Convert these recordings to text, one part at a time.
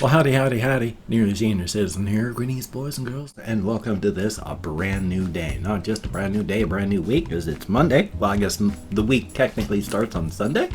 Well, howdy, howdy, howdy. Nearly Senior Citizen here. Greetings, boys and girls, and welcome to this, a brand new day. Not just a brand new day, a brand new week, because it's Monday. Well, I guess the week technically starts on Sunday.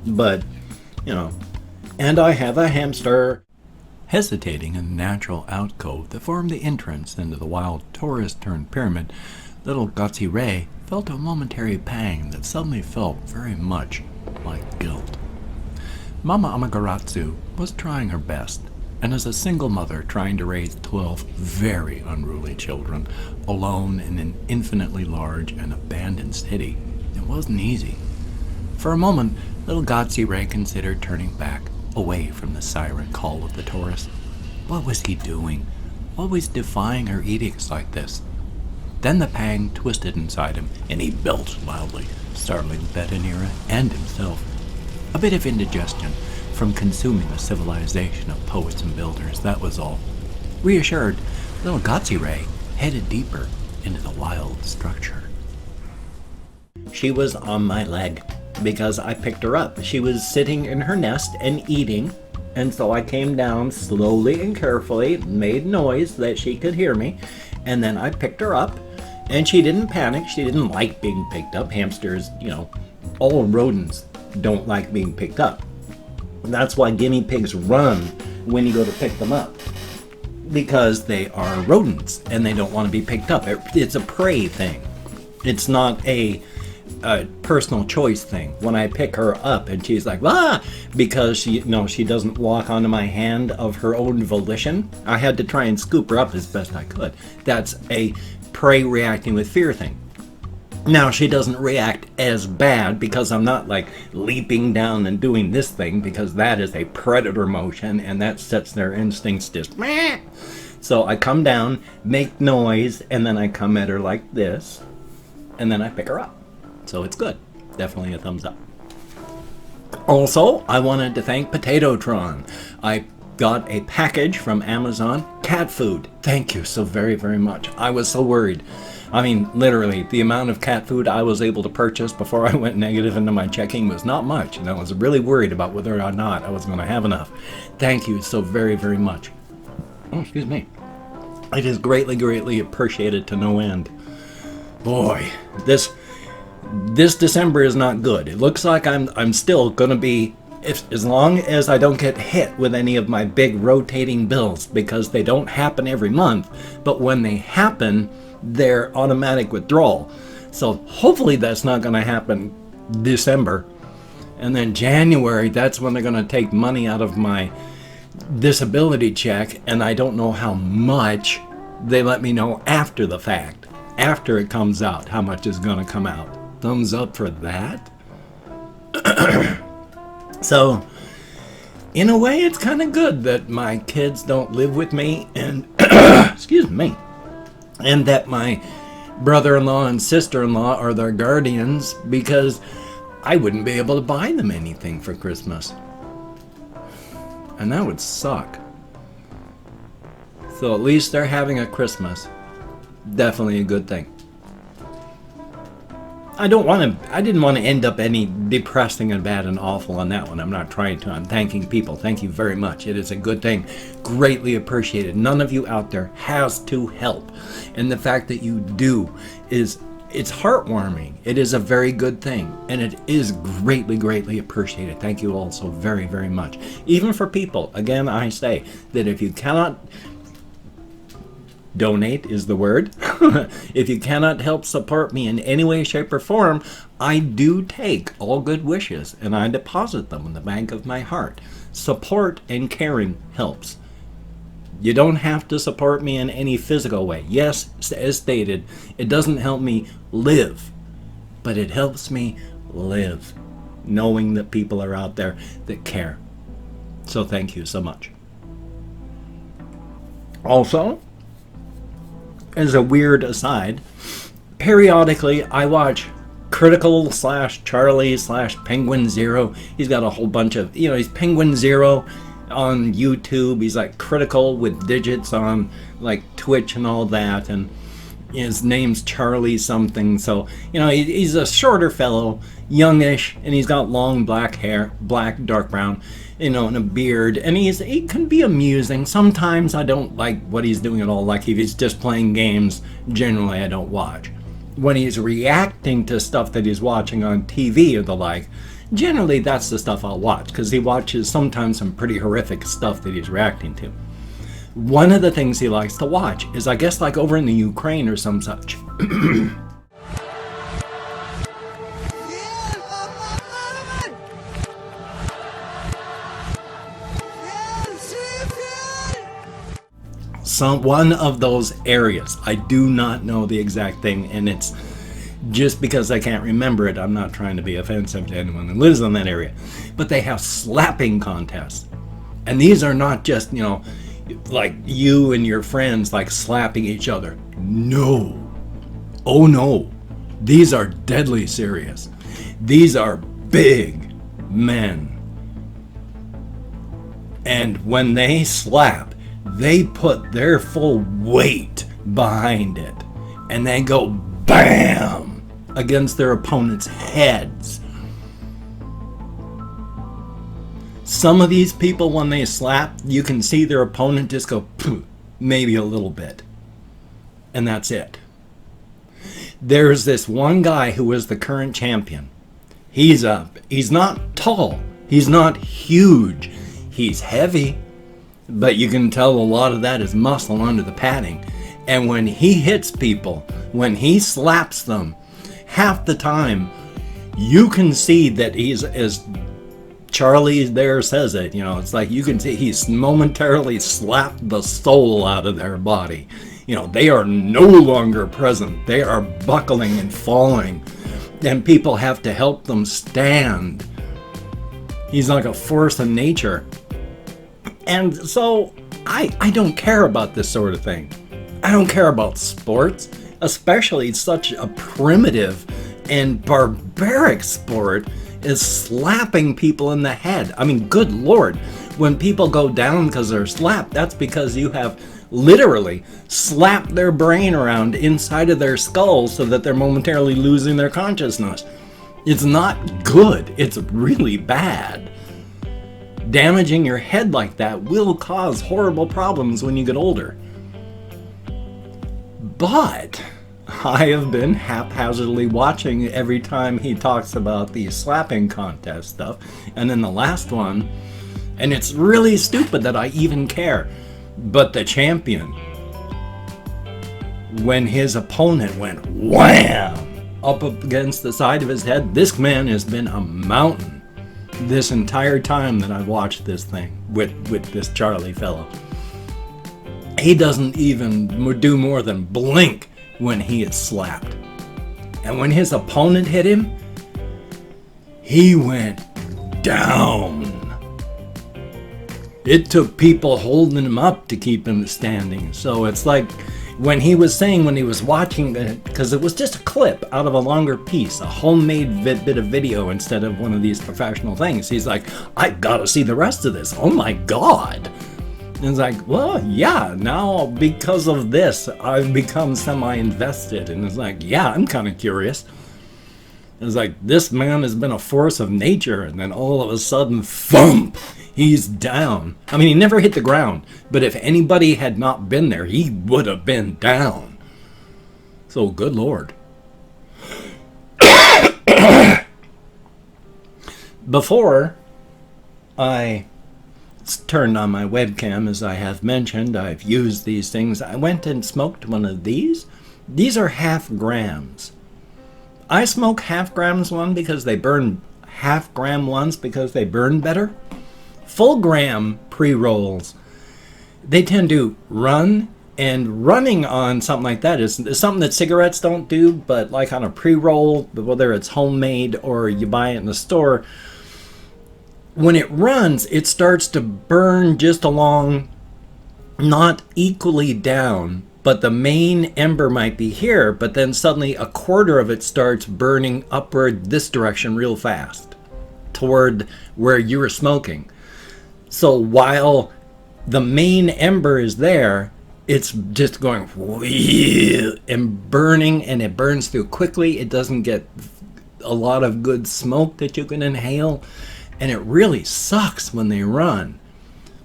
But, you know, and I have a hamster. Hesitating in the natural alcove that formed the entrance into the wild tourist-turned-pyramid, little Gutsy Ray felt a momentary pang that suddenly felt very much like guilt. Mama Amagaratsu was trying her best, and as a single mother trying to raise 12 very unruly children, alone in an infinitely large and abandoned city, it wasn't easy. For a moment, little Gutsy Ray considered turning back, away from the siren call of the tourist. What was he doing? Always defying her edicts like this. Then the pang twisted inside him, and he belched loudly, startling Bettinera and himself. A bit of indigestion from consuming the civilization of poets and builders, that was all. Reassured, little Gutsy Ray headed deeper into the wild structure. She was on my leg because I picked her up. She was sitting in her nest and eating, and so I came down slowly and carefully, made noise that she could hear me, and then I picked her up, and she didn't panic. She didn't like being picked up. Hamsters, all rodents don't like being picked up. That's why guinea pigs run when you go to pick them up, because they are rodents and they don't want to be picked up. It's a prey thing. It's not a personal choice thing. When I pick her up and she's like, ah, because she doesn't walk onto my hand of her own volition, I had to try and scoop her up as best I could. That's a prey reacting with fear thing. Now, she doesn't react as bad because I'm not like leaping down and doing this thing, because that is a predator motion and that sets their instincts just meh. So I come down, make noise, and then I come at her like this, and then I pick her up. So it's good. Definitely a thumbs up. Also, I wanted to thank Potatotron. I got a package from Amazon, cat food. Thank you so very, very much. I was so worried. I mean, literally, the amount of cat food I was able to purchase before I went negative into my checking was not much, and I was really worried about whether or not I was going to have enough. Thank you so very, very much. Oh, excuse me. It is greatly, greatly appreciated to no end. Boy, this December is not good. It looks like I'm still going to be, as long as I don't get hit with any of my big rotating bills, because they don't happen every month, but when they happen, they're automatic withdrawal. So hopefully that's not going to happen December. And then January, that's when they're going to take money out of my disability check, and I don't know how much. They let me know after the fact, after it comes out, how much is going to come out. Thumbs up for that. So in a way, it's kind of good that my kids don't live with me, and excuse me, and that my brother-in-law and sister-in-law are their guardians, because I wouldn't be able to buy them anything for Christmas. And that would suck. So at least they're having a Christmas. Definitely a good thing. I didn't want to end up any depressing and bad and awful on that one. I'm not trying to. I'm thanking people. Thank you very much. It is a good thing. Greatly appreciated. None of you out there has to help. And the fact that you do it's heartwarming. It is a very good thing. And it is greatly, greatly appreciated. Thank you all so very, very much. Even for people, again, I say that if you cannot donate is the word. If you cannot help support me in any way, shape, or form, I do take all good wishes and I deposit them in the bank of my heart. Support and caring helps. You don't have to support me in any physical way. Yes, as stated, it doesn't help me live, but it helps me live, knowing that people are out there that care. So thank you so much. Also, as a weird aside, periodically I watch Critical / Charlie / Penguin Zero. He's got a whole bunch of, he's Penguin Zero on YouTube. He's like Critical with digits on like Twitch and all that. And his name's Charlie something. So, he's a shorter fellow, youngish, and he's got long black hair, black, dark brown. and a beard, and he can be amusing. Sometimes I don't like what he's doing at all. Like if he's just playing games, generally I don't watch. When he's reacting to stuff that he's watching on TV or the like, generally that's the stuff I'll watch, because he watches sometimes some pretty horrific stuff that he's reacting to. One of the things he likes to watch is, I guess, like over in the Ukraine or some such. One of those areas. I do not know the exact thing, and it's just because I can't remember it. I'm not trying to be offensive to anyone who lives in that area. But they have slapping contests. And these are not just, like you and your friends like slapping each other. No. Oh no. These are deadly serious. These are big men. And when they slap, they put their full weight behind it, and they go BAM against their opponent's heads. Some of these people, when they slap, you can see their opponent just go maybe a little bit, and that's it. There's this one guy who is the current champion. He's not tall, he's not huge, he's heavy, but you can tell a lot of that is muscle under the padding. And when he hits people, when he slaps them, half the time you can see that he's, as Charlie there says it, it's like you can see he's momentarily slapped the soul out of their body. They are no longer present. They are buckling and falling, and people have to help them stand. He's like a force of nature. And so I don't care about this sort of thing. I don't care about sports, especially such a primitive and barbaric sport as slapping people in the head. I mean, good Lord, when people go down because they're slapped, that's because you have literally slapped their brain around inside of their skull so that they're momentarily losing their consciousness. It's not good. It's really bad. Damaging your head like that will cause horrible problems when you get older. But I have been haphazardly watching every time he talks about the slapping contest stuff. And then the last one, and it's really stupid that I even care, but the champion, when his opponent went wham up against the side of his head, this man has been a mountain this entire time that I've watched this thing with this Charlie fellow. He doesn't even do more than blink when he is slapped. And when his opponent hit him, he went down. It took people holding him up to keep him standing. So it's like when he was saying, when he was watching it, because it was just a clip out of a longer piece, a homemade bit of video instead of one of these professional things. He's like, I gotta see the rest of this. Oh my God. And it's like, well, yeah, now because of this, I've become semi-invested. And it's like, yeah, I'm kind of curious. It's like, this man has been a force of nature, and then all of a sudden, thump, he's down. I mean, he never hit the ground, but if anybody had not been there, he would have been down. So, good Lord. Before I turned on my webcam, as I have mentioned, I've used these things. I went and smoked one of these. These are half grams. I smoke half grams one because they burn, half gram ones because they burn better. Full gram pre-rolls, they tend to run, and running on something like that is something that cigarettes don't do, but like on a pre-roll, whether it's homemade or you buy it in the store, when it runs, it starts to burn just along, not equally down, but the main ember might be here, but then suddenly a quarter of it starts burning upward this direction real fast toward where you were smoking. So while the main ember is there, it's just going and burning, and it burns through quickly. It doesn't get a lot of good smoke that you can inhale. And it really sucks when they run.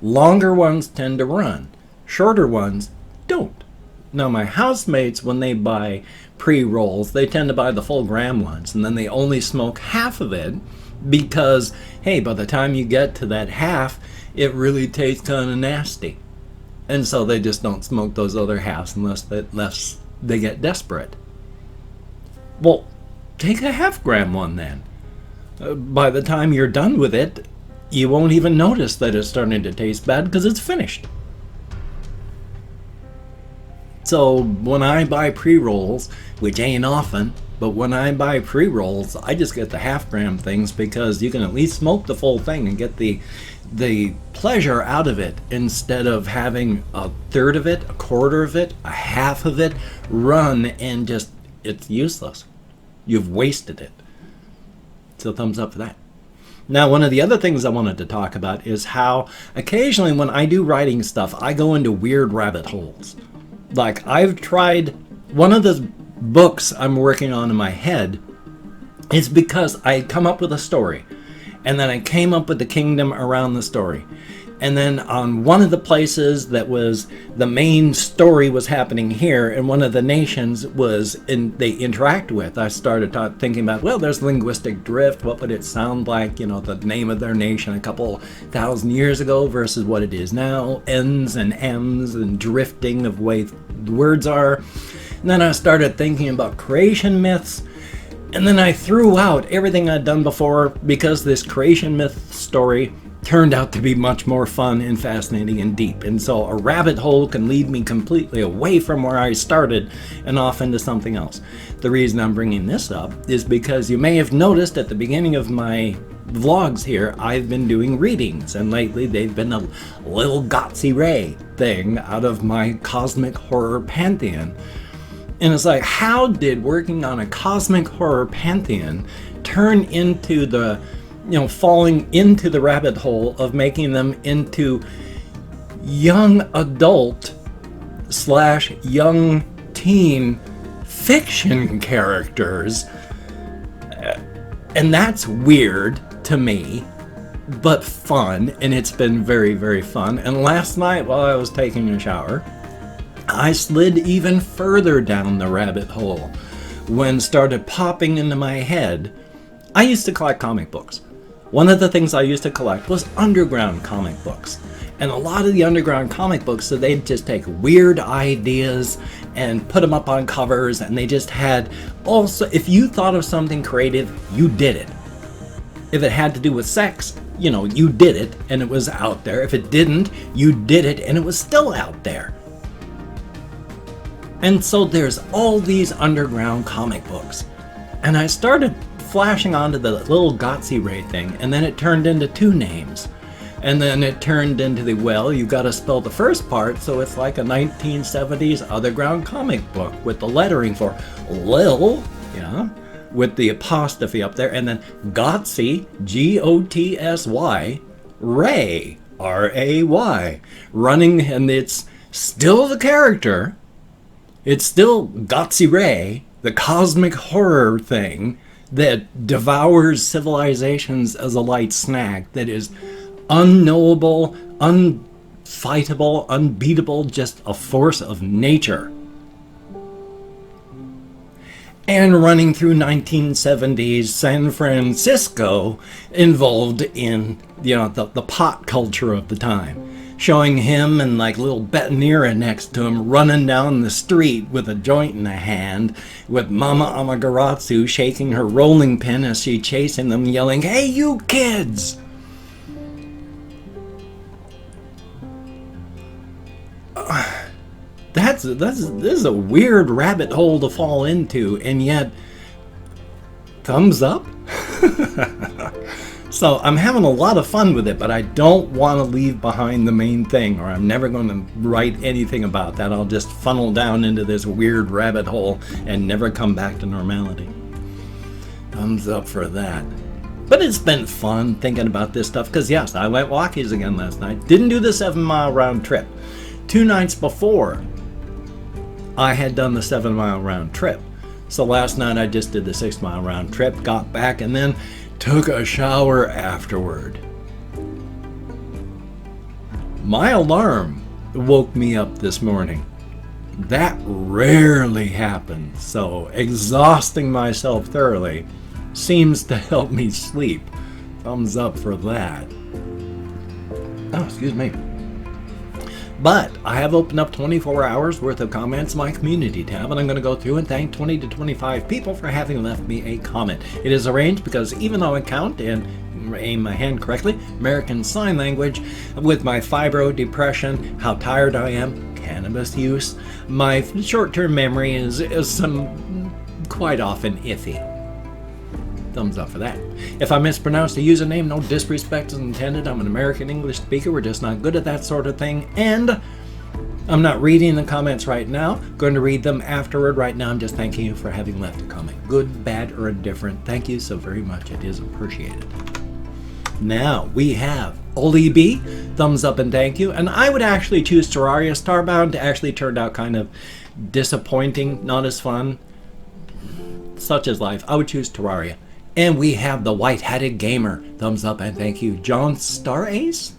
Longer ones tend to run. Shorter ones don't. Now, my housemates, when they buy pre-rolls, they tend to buy the full gram ones, and then they only smoke half of it because, hey, by the time you get to that half, it really tastes kind of nasty. And so they just don't smoke those other halves unless they get desperate. Well, take a half-gram one then. By the time you're done with it, you won't even notice that it's starting to taste bad because it's finished. So when I buy pre-rolls, which ain't often, but when I buy pre-rolls, I just get the half-gram things because you can at least smoke the full thing and get the pleasure out of it instead of having a third of it, a quarter of it, a half of it run and just, it's useless. You've wasted it. So thumbs up for that. Now, one of the other things I wanted to talk about is how occasionally when I do writing stuff, I go into weird rabbit holes. Like, I've tried, one of the books I'm working on in my head is because I come up with a story, and then I came up with the kingdom around the story. And then on one of the places that was the main story was happening here, and one of the nations they interact with, I started thinking about, well, there's linguistic drift. What would it sound like, the name of their nation a couple thousand years ago versus what it is now, N's and M's and drifting of way the words are. And then I started thinking about creation myths. And then I threw out everything I'd done before because this creation myth story turned out to be much more fun and fascinating and deep. And so a rabbit hole can lead me completely away from where I started and off into something else. The reason I'm bringing this up is because you may have noticed at the beginning of my vlogs here, I've been doing readings, and lately they've been a little Gotsy Ray thing out of my cosmic horror pantheon. And it's like, how did working on a cosmic horror pantheon turn into the falling into the rabbit hole of making them into young adult / young teen fiction characters? And that's weird to me, but fun, and it's been very, very fun. And last night while I was taking a shower, I slid even further down the rabbit hole when started popping into my head. I used to collect comic books. One of the things I used to collect was underground comic books. And a lot of the underground comic books, so they'd just take weird ideas and put them up on covers, and they just had also, if you thought of something creative, you did it. If it had to do with sex, you did it and it was out there. If it didn't, you did it and it was still out there. And so there's all these underground comic books. And I started flashing onto the little Gotsy Ray thing, and then it turned into two names. And then it turned into you got to spell the first part, so it's like a 1970s underground comic book with the lettering for Lil, with the apostrophe up there, and then Gotsy, Gotsy, Ray, Ray, running, and it's still the character. It's still Gotsy Ray, the cosmic horror thing that devours civilizations as a light snack, that is unknowable, unfightable, unbeatable, just a force of nature. And running through 1970s San Francisco, involved in the pot culture of the time. Showing him and little Betanera next to him running down the street with a joint in a hand, with Mama Amagaratsu shaking her rolling pin as she chasing them, yelling, "Hey, you kids!" This is a weird rabbit hole to fall into, and yet, thumbs up? So I'm having a lot of fun with it, but I don't want to leave behind the main thing, or I'm never going to write anything about that. I'll just funnel down into this weird rabbit hole and never come back to normality. Thumbs up for that. But it's been fun thinking about this stuff, because yes, I went walkies again last night. Didn't do the 7-mile round trip. 2 nights before, I had done the 7-mile round trip. So last night I just did the 6-mile round trip, got back, and then Took a shower afterward. My alarm woke me up this morning. That rarely happens, so exhausting myself thoroughly seems to help me sleep. Thumbs up for that. Oh, excuse me. But I have opened up 24 hours worth of comments in my community tab, and I'm going to go through and thank 20 to 25 people for having left me a comment. It is arranged because even though I count and aim my hand correctly, American Sign Language, with my fibro, depression, how tired I am, cannabis use, my short-term memory is some quite often iffy. Thumbs up for that. If I mispronounce the username, no disrespect is intended. I'm an American English speaker. We're just not good at that sort of thing. And I'm not reading the comments right now. Going to read them afterward. Right now, I'm just thanking you for having left a comment. Good, bad, or indifferent. Thank you so very much. It is appreciated. Now, we have Oli B. Thumbs up and thank you. And I would actually choose Terraria. Starbound actually turned out kind of disappointing. Not as fun. Such is life. I would choose Terraria. And we have the White-Hatted Gamer. Thumbs up and thank you. John Star Ace?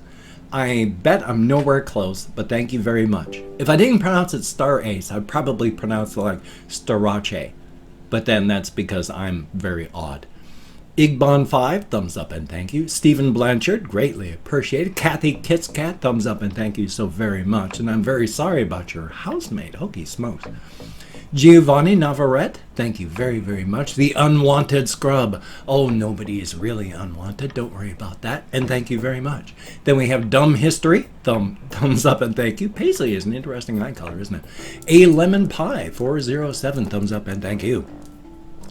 I bet I'm nowhere close, but thank you very much. If I didn't pronounce it Star Ace, I'd probably pronounce it like Starache. But then that's because I'm very odd. Igbon5, thumbs up and thank you. Stephen Blanchard, greatly appreciated. Kathy Kitscat, thumbs up and thank you so very much. And I'm very sorry about your housemate. Holy smokes. Giovanni Navarrete, thank you very, very much. The Unwanted Scrub. Oh, nobody is really unwanted. Don't worry about that. And thank you very much. Then we have Dumb History. Thumbs up and thank you. Paisley is an interesting eye color, isn't it? A Lemon Pie 407, thumbs up and thank you.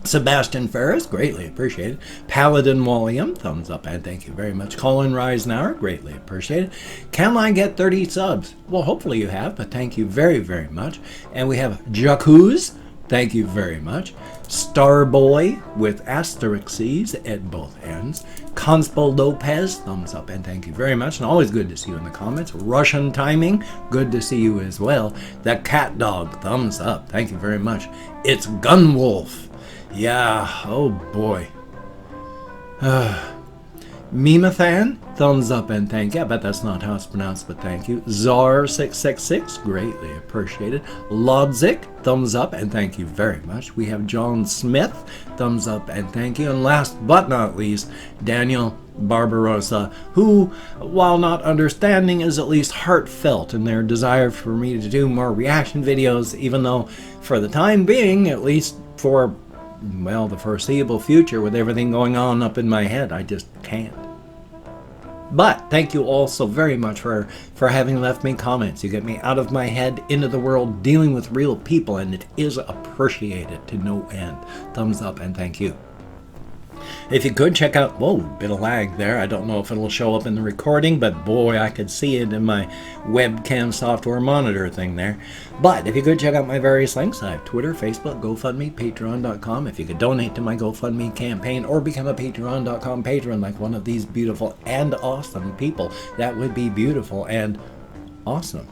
Sebastian Ferris, greatly appreciated. Paladin Walliam, thumbs up and thank you very much. Colin Reisenauer, greatly appreciated. Can I get 30 subs? Well, hopefully you have, but thank you very, very much. And we have Jacuz, thank you very much. Starboy with asterisks at both ends. Conspo Lopez, thumbs up and thank you very much. And always good to see you in the comments. Russian Timing, good to see you as well. The Cat Dog, thumbs up, thank you very much. It's Gunwolf. Yeah, oh boy. Memathan, thumbs up and thank you. I bet that's not how it's pronounced, but thank you. Czar666, greatly appreciated. Lodzik, thumbs up and thank you very much. We have John Smith, thumbs up and thank you. And last but not least, Daniel Barbarossa, who, while not understanding, is at least heartfelt in their desire for me to do more reaction videos, even though for the time being, at least for well, the foreseeable future, with everything going on up in my head, I just can't. But thank you all so very much for having left me comments. You get me out of my head, into the world, dealing with real people, and it is appreciated to no end. Thumbs up and thank you. If you could check out, whoa, bit of lag there. I don't know if it'll show up in the recording, but boy, I could see it in my webcam software monitor thing there. But if you could check out my various links, I have Twitter, Facebook, GoFundMe, Patreon.com. If you could donate to my GoFundMe campaign or become a Patreon.com patron like one of these beautiful and awesome people, that would be beautiful and awesome.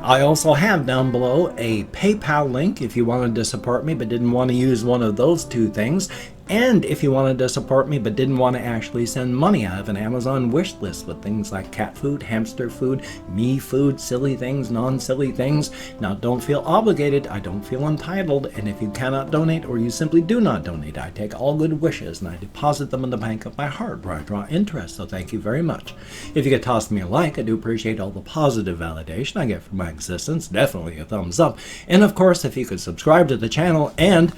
I also have down below a PayPal link if you wanted to support me but didn't want to use one of those two things. And if you wanted to support me but didn't want to actually send money, I have an Amazon wish list with things like cat food, hamster food, me food, silly things, non-silly things. Now, don't feel obligated. I don't feel entitled. And if you cannot donate or you simply do not donate, I take all good wishes and I deposit them in the bank of my heart where I draw interest. So thank you very much. If you could toss me a like, I do appreciate all the positive validation I get from my existence. Definitely a thumbs up. And of course, if you could subscribe to the channel and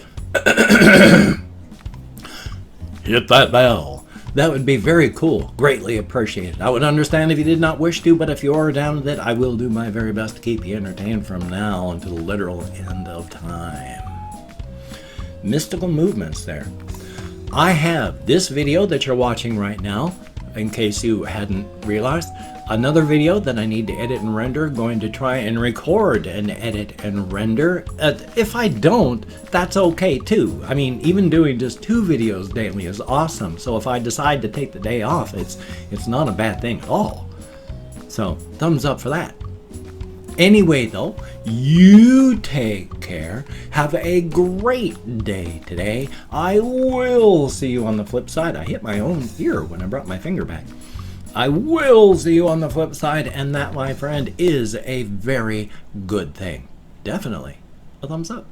hit that bell. That would be very cool. Greatly appreciated. I would understand if you did not wish to, but if you are down with it, I will do my very best to keep you entertained from now until the literal end of time. Mystical movements there. I have this video that you're watching right now, in case you hadn't realized. Another video that I need to edit and render, going to try and record and edit and render. If I don't, that's okay too. I mean, even doing just 2 videos daily is awesome. So if I decide to take the day off, it's not a bad thing at all. So thumbs up for that. Anyway, though, you take care. Have a great day today. I will see you on the flip side. I hit my own ear when I brought my finger back. I will see you on the flip side, and that, my friend, is a very good thing. Definitely a thumbs up.